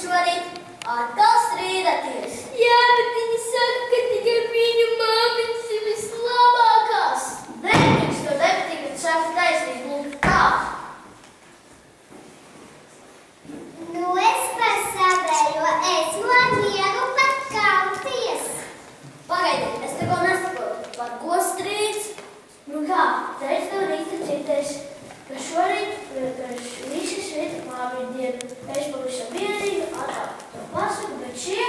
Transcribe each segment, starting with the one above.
šorīt atkal strīdaties. Jā, bet viņi saka, ka tikai viņu māmiņas ir vislabākās. Nedrīkst to nepatīk, kad saka taisnību. Lūk, tā. Nu, es par savējo esmu ar mieru pat kauties. Pagaidiet, es te ko nesaprotu. Par ko strīds? Nu kā, teicu tev rīta citēs, ka šorīt, visi šeit māmiņu dienu. Es pavisam vienīgi atkal to pasaku, bet šie...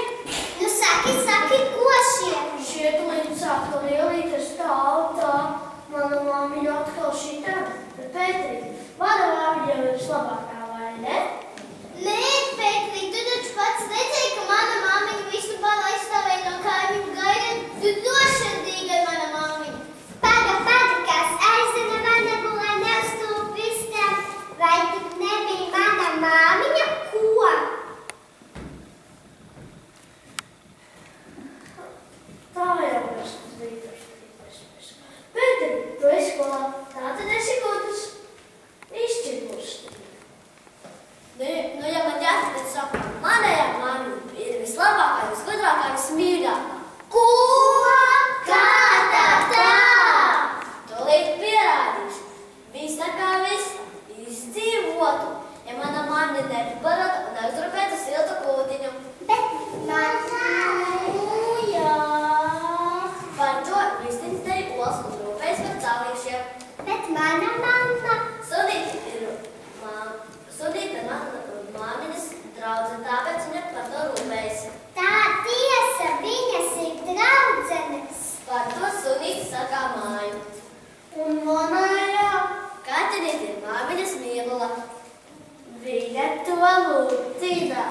Nu, saki, ko šie? Šie tulīt sāk to lielītes tā. Mana māmiņa atkal šī tāda. Bet Pētrī, mana māmiņa jau ir vislabākā, vai ne? Nē, Pētrī, tu taču pats redzēji, ka mana māmiņa visu balu aizstāvēja no kaimiņu gaidiem. Tu došardīgai mana māmiņa. Paga, kas aizina vanagu, lai neuztūp visiem. Vai tik nebija mana māmiņa? Ko? Tā jau mēs rītoši. Pēteri, tu esi skolā, tā tad esi gudrs. Izšķirkurs. Nu, ja man jāsaka, tad saka, manējā māmiņa ir vislabākā, visgudrākā, vismīļākā. Ko? Kā tā? Tūlīt pierādīs. Viss tā kā viss izdzīvotu, ja mana māmiņa nepabarota un neuzrūpētu siltu kūtiņu. Bet mana jā. Par to vistiņas tevi olas un rūpējas par cālīšiem. Bet mana mamma. Sudīta ir māmiņas draudze, tāpēc viņa par to rūpējas. Tā tiesa, viņas ir draudzenes. Par to Sunīta sakā māju. Un manējā? Katrīte ir māmiņas mīlula. Viņa to lūtina.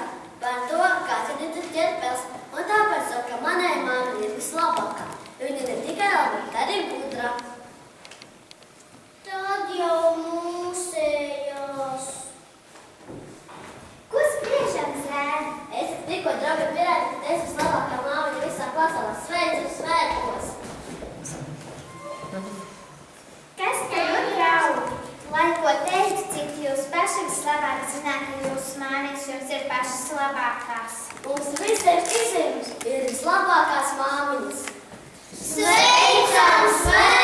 Par to Katrīte ir ķerpels. Un tāpēc saka, manai māmiņa ir vislabākā. Viņa ne tikai laba, bet arī gudra. Tad jau mūsējās. Ko spriežam, zēn? Es tikko draugi pierādu, ka es vislabākā māmiņa visā pasaulē. Sveicu svētkos! Kas te nu draugi? Lai ko teikt, cik jūs paši vislabāk zināt, ka jūsu māmiņas jums ir pašas labākās. Mums visiem ir vislabākās māmiņas. Sveicam!